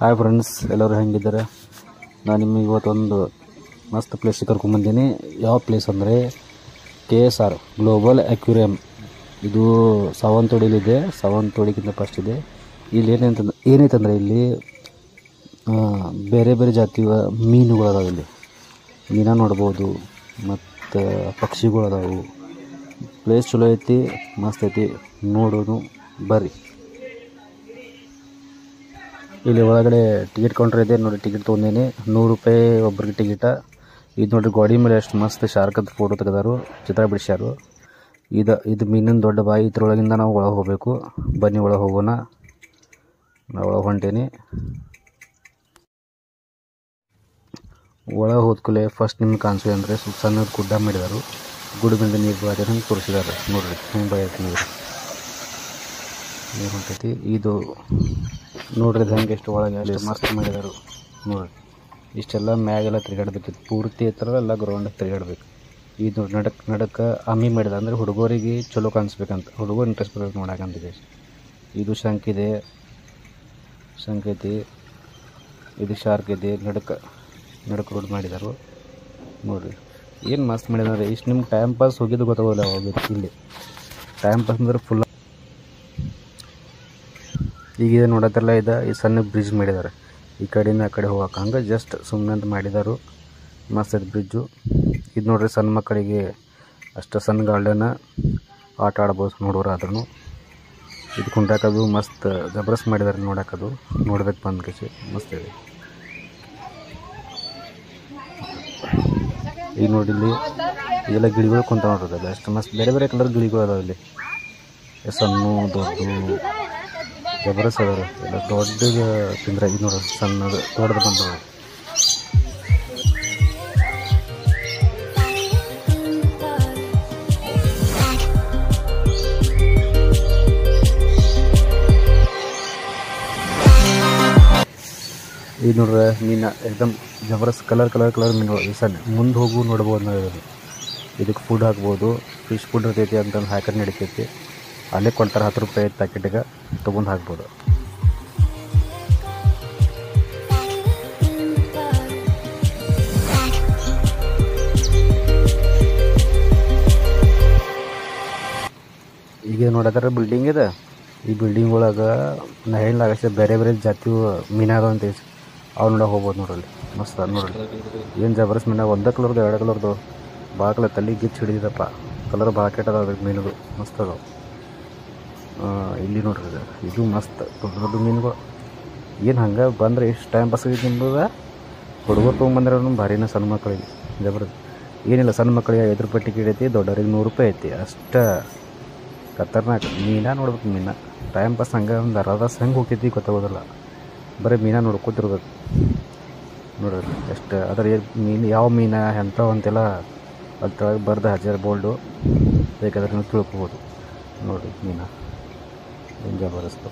Hi friends, ಎಲ್ಲರೂ ಹೆಂಗಿದ್ದಾರೆ? ನಾನು ನಿಮಗೆ ಇವತ್ತೊಂದು ಮಸ್ತ್ ಪ್ಲೇಸಿಗೆ ಕರ್ಕೊಂಡ್ಬಂದೀನಿ. ಯಾವ ಪ್ಲೇಸ್ ಅಂದರೆ KSR ಗ್ಲೋಬಲ್ ಅಕ್ವೇರಿಯಂ. ಇದು ಸಾವಂತವಾಡಿಲಿದೆ. ಸಾವಂತವಾಡಿಗಿಂತ ಫಸ್ಟ್ ಇದೆ. ಇಲ್ಲಿ ಏನೈತಂದರೆ ಇಲ್ಲಿ ಬೇರೆ ಬೇರೆ ಜಾತಿಯ ಮೀನುಗಳದಾವೆ. ಇಲ್ಲಿ ಮೀನ ನೋಡ್ಬೋದು ಮತ್ತು ಪಕ್ಷಿಗಳದಾವು. ಪ್ಲೇಸ್ ಚಲೋ ಐತಿ, ಮಸ್ತ್ ಐತಿ, ನೋಡೋದು ಬರ್ರಿ. ಇಲ್ಲಿ ಒಳಗಡೆ ಟಿಕೆಟ್ ಕೌಂಟರ್ ಇದೆ ನೋಡಿ. ಟಿಕೆಟ್ ತೊಗೊಂಡೇನಿ, 100 ರೂಪಾಯಿ ಒಬ್ಬರಿಗೆ ಟಿಕೆಟ. ಇದು ನೋಡಿರಿ, ಗೋಡಿ ಮೇಲೆ ಎಷ್ಟು ಮಸ್ತ್ ಶಾರ್ಕ್ ಅಂತ ಫೋಟೋ ತೆಗೆದಾರು, ಚಿತ್ರ ಬಿಡಿಸ್ಯಾರು. ಇದು ಮೀನಿನ ದೊಡ್ಡ ಬಾಯಿ. ಇದ್ರೊಳಗಿಂದ ನಾವು ಒಳಗೆ ಹೋಗಬೇಕು. ಬನ್ನಿ ಒಳಗೆ ಹೋಗೋಣ. ನಾವು ಒಳಗೆ ಹೊಂಟೇನಿ. ಒಳಗೆ ಹೋದ್ಕೂಲೆ ಫಸ್ಟ್ ನಿಮ್ಗೆ ಕಾಣಿಸೋದು ಅಂದರೆ ಸಣ್ಣದ ಗುಡ್ಡ ಮಾಡಿದಾರು. ಗುಡ್ಡದಿಂದ ನೀರು ಬರೋದು ಹಂಗೆ ತೋರಿಸಿದಾರೆ ನೋಡಿರಿ. ಹೆಂಗೆ ಬೈತಿ ನೀರು ಹೊಂಟೈತಿ. ಇದು ನೋಡ್ರಿ ಹೆಂಗೆ ಎಷ್ಟು ಒಳಗೆ ಎಷ್ಟು ಮಸ್ತ್ ಮಾಡಿದಾರು ನೋಡ್ರಿ. ಇಷ್ಟೆಲ್ಲ ಮ್ಯಾಗೆಲ್ಲ ತಿರುಗಾಡ್ಬೇಕಿತ್ತು. ಪೂರ್ತಿ ಎತ್ತರ ಎಲ್ಲ ಗ್ರೌಂಡ್ ತಿರುಗಾಡ್ಬೇಕು. ಇದು ನಡಕ್ಕೆ ಅಮ್ಮಿ ಮಾಡಿದ ಅಂದರೆ ಹುಡುಗರಿಗೆ ಚಲೋ ಕಾಣಿಸ್ಬೇಕಂತ, ಹುಡುಗರು ಇಂಟ್ರೆಸ್ಟ್ ಬರ್ಬೇಕು ನೋಡಕ್ಕಂತಿದೆ. ಇದು ಶಂಖ ಇದೆ, ಶಂಖ ಐತಿ. ಇದು ಶಾರ್ಕ್ ಇದೆ. ನಡಕ್ಕೆ ರೋಡ್ ಮಾಡಿದಾರು ನೋಡಿರಿ. ಏನು ಮಸ್ತ್ ಮಾಡಿದಾರೆ. ಇಷ್ಟು ನಿಮ್ಗೆ ಟೈಮ್ ಪಾಸ್ ಹೋಗಿದ್ದು ಗೊತ್ತಾಗೋದಿಲ್ಲ. ಹೋಗಿದ್ದು ಇಲ್ಲಿ ಟೈಮ್ ಪಾಸ್ ಅಂದ್ರೆ ಫುಲ್. ಈಗ ನೋಡತ್ತಲ್ಲ, ಈ ಸಣ್ಣ ಬ್ರಿಡ್ಜ್ ಮಾಡಿದ್ದಾರೆ. ಈ ಕಡೆಯಿಂದ ಆ ಕಡೆ ಹೋಗಕ್ಕೆ ಹಂಗೆ ಜಸ್ಟ್ ಸುಮ್ಮನೆ ಅಂತ ಮಾಡಿದಾರು. ಮಸ್ತ್ ಐತೆ ಬ್ರಿಡ್ಜು. ಇದು ನೋಡ್ರಿ, ಸಣ್ಣ ಮಕ್ಕಳಿಗೆ ಅಷ್ಟು ಸಣ್ಣ ಗಾರ್ಡನ್ ಆಟ ಆಡ್ಬೋದು ನೋಡೋರು. ಆದ್ರೂ ಇದು ಕುಂಟಾಕೋದು ಮಸ್ತ್ ಜಬರ್ದಸ್ತ್ ಮಾಡಿದ್ದಾರೆ. ನೋಡೋಕ್ಕದು ನೋಡ್ಬೇಕು ಬಂದು ಕೇಸಿ ಮಸ್ತ್ ಇದೆ. ಈಗ ನೋಡಿ ಇಲ್ಲಿ ಇದೆಲ್ಲ ಗಿಳಿಗಳು ಕುಂತ ನೋಡ್ರಿ. ಅಷ್ಟು ಮಸ್ತ್ ಬೇರೆ ಬೇರೆ ಕಲರ್ ಗಿಳಿಗಳು ಅದಾವೆ ಇಲ್ಲಿ. ಸಣ್ಣ ದೊಡ್ಡ ಜಬರದಸ್ತ್ ಅದಾವೆ ಎಲ್ಲ. ದೊಡ್ಡದು ತಿಂದ್ರೆ ಇದು ನೋಡ್ರಿ, ಸಣ್ಣದು ದೊಡ್ಡದು ಬಂದವು. ಇದು ನೋಡ್ರೆ ಮೀನು ಎಕ್ದಮ್ ಜಬರದಸ್ತ್ ಕಲರ್ ಮೀನುಗಳು. ಈ ಸಣ್ಣ ಮುಂದೆ ಹೋಗು ನೋಡ್ಬೋದು ನಾವು. ಇದಕ್ಕೆ ಫುಡ್ ಹಾಕ್ಬೋದು. ಫಿಶ್ ಫುಡ್ ಇರ್ತೈತಿ ಅಂತ ಹಾಕಿ ನಡಿತೈತಿ. ಅಲ್ಲೇ ಕೊಡ್ತಾರೆ 10 ರೂಪಾಯಿ ಪ್ಯಾಕೆಟಿಗೆ ತೊಗೊಂಡು ಹಾಕ್ಬೋದು. ಈಗ ನೋಡೋದಾರ ಬಿಲ್ಡಿಂಗ್ ಇದೆ. ಈ ಬಿಲ್ಡಿಂಗ್ ಒಳಗೆ ನಾ ಹೇಳಲಾಗಷ್ಟೇ ಬೇರೆ ಬೇರೆ ಜಾತಿ ಮೀನಾಗ ಅಂತ ಅವ್ರು ನೋಡೋಕೆ ಹೋಗ್ಬೋದು ನೋಡ್ರಲ್ಲಿ. ಮಸ್ತ್ ನೋಡ್ರಿ, ಏನು ಜಬರ್ದಸ್ತ್ ಮೀನಾಗ. ಒಂದೇ ಕಲರ್ದು 2 ಕಲರ್ದು ಭಾಳ ಕಲರ್ ತಲೆ ಗಿಚ್ಚು ಹಿಡಿದಪ್ಪ. ಕಲರ್ ಭಾಳ ಕೆಟ್ಟದ ಮೀನುದು, ಮಸ್ತ್ ಅದಾವೆ. ಇಲ್ಲಿ ನೋಡ್ರಿ, ಇದು ಮಸ್ತ್ ದೊಡ್ಡ ದೊಡ್ಡ ಮೀನುಗಳು. ಏನು ಹಂಗೆ ಬಂದರೆ ಎಷ್ಟು ಟೈಮ್ ಪಾಸ್ ಆಗೈತಿ ನಿಮ್ದು. ಹುಡುಗರು ತೊಗೊಂಬಂದ್ರೆ ಭಾರಿನ ಸಣ್ಣ ಮಕ್ಕಳಿಗೆ ಜಬರ್ದಸ್ತ್. ಏನಿಲ್ಲ, ಸಣ್ಣ ಮಕ್ಕಳಿಗೆ 5 ರೂಪಾಯಿ ಟಿಕೆಟ್ ಐತಿ, ದೊಡ್ಡವ್ರಿಗೆ 100 ರೂಪಾಯಿ ಐತಿ ಅಷ್ಟೇ. ಖತರ್ನಾಕ್ ಮೀನ ನೋಡ್ಬೇಕು. ಮೀನ ಟೈಮ್ ಪಾಸ್ ಹಂಗೆ ಒಂದು ಅರ್ಧ ಹೆಂಗೆ ಹೋಗ್ತೈತಿ ಗೊತ್ತಾಗೋದಿಲ್ಲ. ಬರೀ ಮೀನ ನೋಡ್ಕೊತಿರ್ಬೇಕು ನೋಡ್ರಿ. ಎಷ್ಟು ಅದ್ರ ಮೀನು ಯಾವ ಮೀನ ಎಂಥವು ಅಂತೆಲ್ಲ ಅಲ್ಲಿ ತೆಳಗೆ ಬರ್ದು ಹಜಾರ್ ಬೋಲ್ಡು. ಬೇಕಾದ್ರೆ ನೀವು ತಿಳ್ಕೊಬೋದು ನೋಡಿರಿ. ಮೀನ ಏನು ಜಬರ್ದಸ್ತ್.